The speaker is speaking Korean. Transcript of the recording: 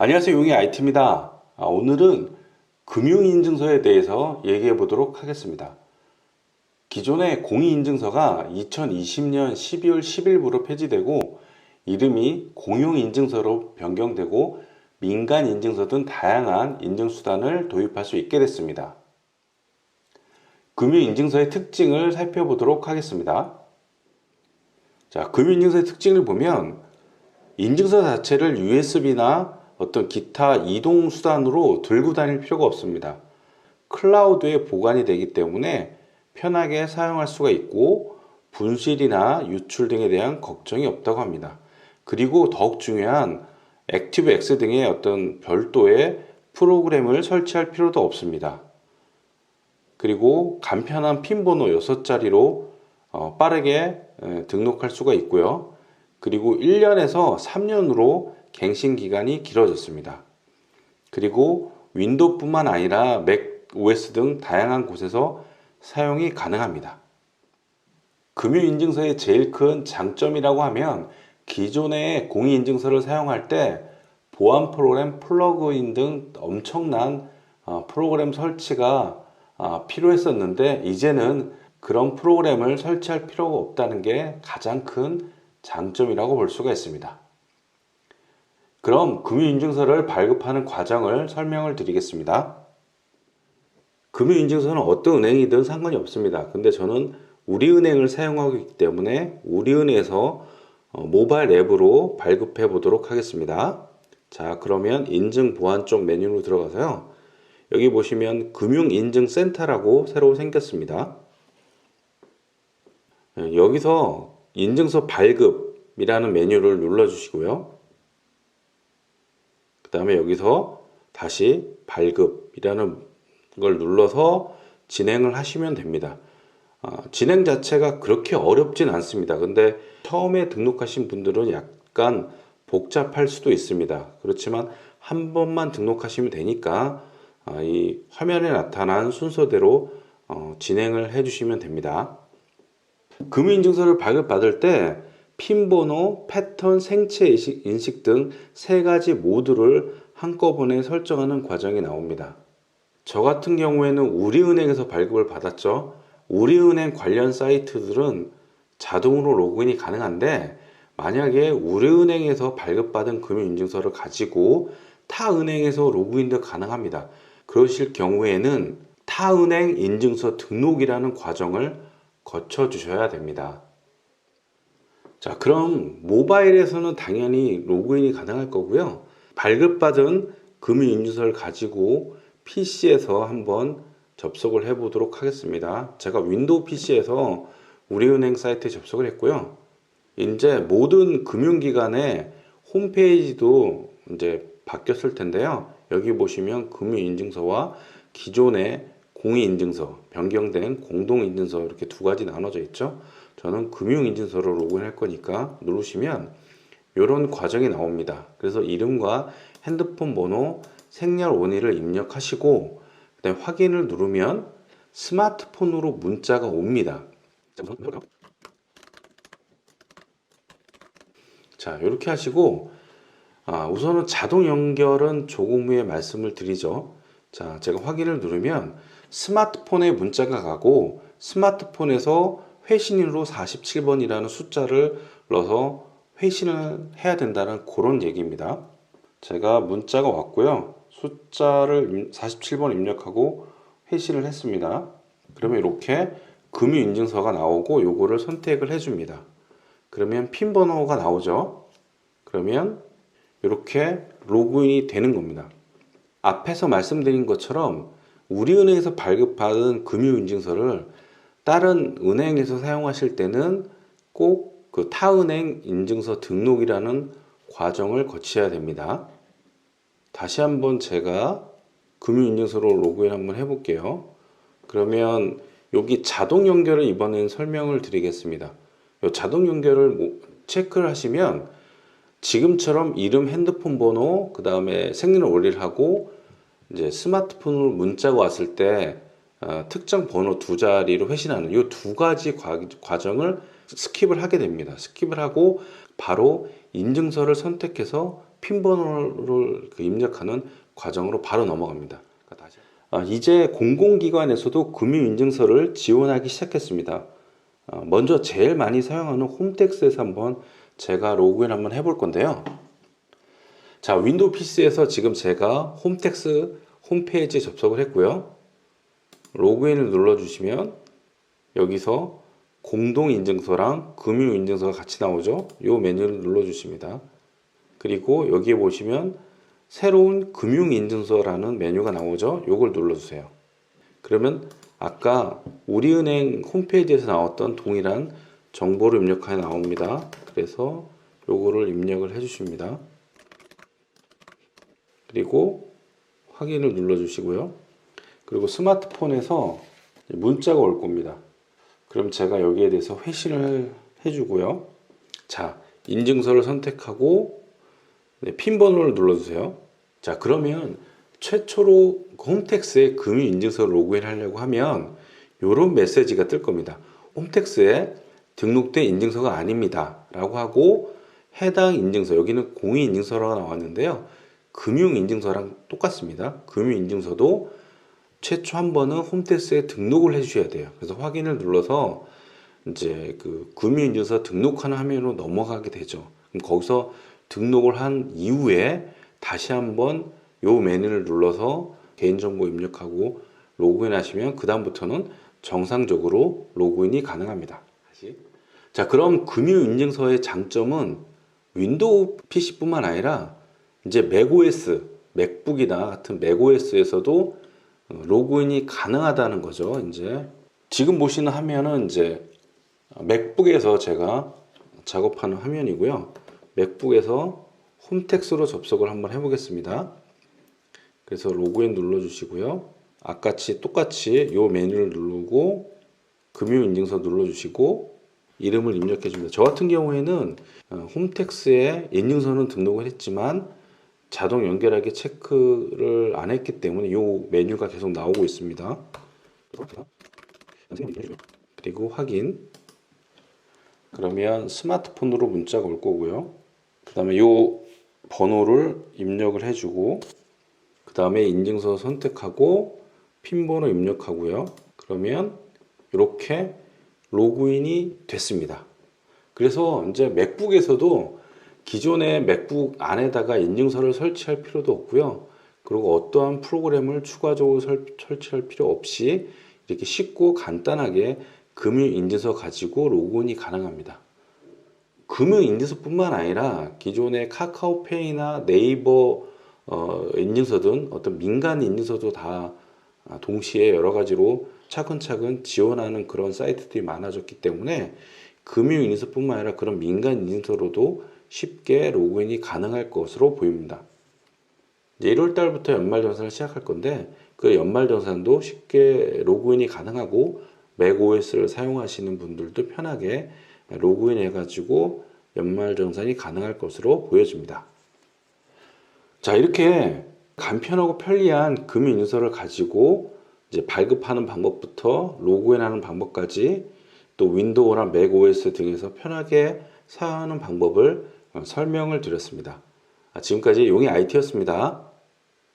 안녕하세요. 용의 IT입니다. 오늘은 금융인증서에 대해서 얘기해 보도록 하겠습니다. 기존의 공인인증서가 2020년 12월 10일부로 폐지되고 이름이 공용인증서로 변경되고 민간인증서 등 다양한 인증수단을 도입할 수 있게 됐습니다. 금융인증서의 특징을 살펴보도록 하겠습니다. 자, 금융인증서의 특징을 보면 인증서 자체를 USB나 어떤 기타 이동 수단으로 들고 다닐 필요가 없습니다. 클라우드에 보관이 되기 때문에 편하게 사용할 수가 있고 분실이나 유출 등에 대한 걱정이 없다고 합니다. 그리고 더욱 중요한 액티브엑스 등의 어떤 별도의 프로그램을 설치할 필요도 없습니다. 그리고 간편한 핀 번호 6자리로 빠르게 등록할 수가 있고요. 그리고 1년에서 3년으로 갱신 기간이 길어졌습니다. 그리고 윈도우뿐만 아니라 맥 OS 등 다양한 곳에서 사용이 가능합니다. 금융인증서의 제일 큰 장점이라고 하면 기존의 공인인증서를 사용할 때 보안 프로그램, 플러그인 등 엄청난 프로그램 설치가 필요했었는데 이제는 그런 프로그램을 설치할 필요가 없다는 게 가장 큰 장점이라고 볼 수가 있습니다. 그럼 금융인증서를 발급하는 과정을 설명을 드리겠습니다. 금융인증서는 어떤 은행이든 상관이 없습니다. 근데 저는 우리은행을 사용하고 있기 때문에 우리은행에서 모바일 앱으로 발급해 보도록 하겠습니다. 자, 그러면 인증 보안 쪽 메뉴로 들어가서요. 여기 보시면 금융인증센터라고 새로 생겼습니다. 여기서 인증서 발급이라는 메뉴를 눌러 주시고요. 그 다음에 여기서 다시 발급이라는 걸 눌러서 진행을 하시면 됩니다. 진행 자체가 그렇게 어렵진 않습니다. 근데 처음에 등록하신 분들은 약간 복잡할 수도 있습니다. 그렇지만 한 번만 등록하시면 되니까 이 화면에 나타난 순서대로 진행을 해주시면 됩니다. 금융인증서를 발급받을 때 핀번호, 패턴, 생체 인식 등 세 가지 모두를 한꺼번에 설정하는 과정이 나옵니다. 저 같은 경우에는 우리은행에서 발급을 받았죠. 우리은행 관련 사이트들은 자동으로 로그인이 가능한데 만약에 우리은행에서 발급받은 금융인증서를 가지고 타 은행에서 로그인도 가능합니다. 그러실 경우에는 타 은행 인증서 등록이라는 과정을 거쳐 주셔야 됩니다. 자, 그럼 모바일에서는 당연히 로그인이 가능할 거고요. 발급받은 금융인증서를 가지고 PC에서 한번 접속을 해 보도록 하겠습니다. 제가 윈도우 PC에서 우리은행 사이트에 접속을 했고요. 이제 모든 금융기관의 홈페이지도 이제 바뀌었을 텐데요. 여기 보시면 금융인증서와 기존의 공인인증서, 변경된 공동인증서 이렇게 두 가지 나눠져 있죠. 저는 금융인증서로 로그인할 거니까 누르시면 이런 과정이 나옵니다. 그래서 이름과 핸드폰 번호, 생년월일을 입력하시고 그다음에 확인을 누르면 스마트폰으로 문자가 옵니다. 자, 이렇게 하시고 우선은 자동 연결은 조금 후에 말씀을 드리죠. 자, 제가 확인을 누르면 스마트폰에 문자가 가고 스마트폰에서 회신일로 47번이라는 숫자를 넣어서 회신을 해야 된다는 그런 얘기입니다. 제가 문자가 왔고요. 숫자를 47번 입력하고 회신을 했습니다. 그러면 이렇게 금융인증서가 나오고 요거를 선택을 해줍니다. 그러면 핀 번호가 나오죠. 그러면 이렇게 로그인이 되는 겁니다. 앞에서 말씀드린 것처럼 우리은행에서 발급받은 금융인증서를 다른 은행에서 사용하실 때는 꼭 그 타은행 인증서 등록이라는 과정을 거쳐야 됩니다. 다시 한번 제가 금융인증서로 로그인 한번 해볼게요. 그러면 여기 자동 연결을 이번엔 설명을 드리겠습니다. 이 자동 연결을 체크를 하시면 지금처럼 이름, 핸드폰 번호, 그 다음에 생년월일 하고 이제 스마트폰으로 문자가 왔을 때 특정 번호 두 자리로 회신하는 이 두 가지 과정을 스킵을 하게 됩니다. 스킵을 하고 바로 인증서를 선택해서 핀 번호를 입력하는 과정으로 바로 넘어갑니다. 이제 공공기관에서도 금융인증서를 지원하기 시작했습니다. 먼저 제일 많이 사용하는 홈택스에서 한번 제가 로그인 한번 해볼 건데요. 자, 윈도우 PC에서 지금 제가 홈택스 홈페이지에 접속을 했고요. 로그인을 눌러주시면 여기서 공동인증서랑 금융인증서가 같이 나오죠. 이 메뉴를 눌러주십니다. 그리고 여기에 보시면 새로운 금융인증서라는 메뉴가 나오죠. 이걸 눌러주세요. 그러면 아까 우리은행 홈페이지에서 나왔던 동일한 정보를 입력하여 나옵니다. 그래서 요거를 입력을 해주십니다. 그리고 확인을 눌러주시고요. 그리고 스마트폰에서 문자가 올 겁니다. 그럼 제가 여기에 대해서 회신을 해주고요. 자, 인증서를 선택하고 핀 번호를 눌러주세요. 자, 그러면 최초로 홈택스에 금융인증서를 로그인 하려고 하면 이런 메시지가 뜰 겁니다. 홈택스에 등록된 인증서가 아닙니다 라고 하고 해당 인증서, 여기는 공인인증서라고 나왔는데요. 금융인증서랑 똑같습니다. 금융인증서도 최초 한 번은 홈택스에 등록을 해주셔야 돼요. 그래서 확인을 눌러서 이제 그 금융인증서 등록하는 화면으로 넘어가게 되죠. 그럼 거기서 등록을 한 이후에 다시 한번 요 메뉴를 눌러서 개인정보 입력하고 로그인 하시면 그 다음부터는 정상적으로 로그인이 가능합니다. 자, 그럼 금융인증서의 장점은 윈도우 PC뿐만 아니라 이제 맥OS, 맥북이나 같은 맥OS에서도 로그인이 가능하다는 거죠. 이제 지금 보시는 화면은 이제 맥북에서 제가 작업하는 화면이고요. 맥북에서 홈택스로 접속을 한번 해보겠습니다. 그래서 로그인 눌러주시고요. 아까같이 똑같이 이 메뉴를 누르고 금융인증서 눌러주시고 이름을 입력해 줍니다. 저 같은 경우에는 홈택스에 인증서는 등록을 했지만 자동 연결하기 체크를 안 했기 때문에 이 메뉴가 계속 나오고 있습니다. 그리고 확인. 그러면 스마트폰으로 문자가 올 거고요. 그 다음에 이 번호를 입력을 해주고 그 다음에 인증서 선택하고 핀 번호 입력하고요. 그러면 이렇게 로그인이 됐습니다. 그래서 이제 맥북에서도 기존의 맥북 안에다가 인증서를 설치할 필요도 없고요. 그리고 어떠한 프로그램을 추가적으로 설치할 필요 없이 이렇게 쉽고 간단하게 금융인증서 가지고 로그인이 가능합니다. 금융인증서뿐만 아니라 기존의 카카오페이나 네이버 인증서 등 어떤 민간 인증서도 다 동시에 여러 가지로 차근차근 지원하는 그런 사이트들이 많아졌기 때문에 금융인증서뿐만 아니라 그런 민간 인증서로도 쉽게 로그인이 가능할 것으로 보입니다. 이제 1월 달부터 연말정산을 시작할 건데 그 연말정산도 쉽게 로그인이 가능하고 맥OS를 사용하시는 분들도 편하게 로그인 해가지고 연말정산이 가능할 것으로 보여집니다. 자, 이렇게 간편하고 편리한 금융인증서를 가지고 이제 발급하는 방법부터 로그인하는 방법까지 또 윈도우나 맥OS 등에서 편하게 사용하는 방법을 설명을 드렸습니다. 지금까지 용의 IT였습니다.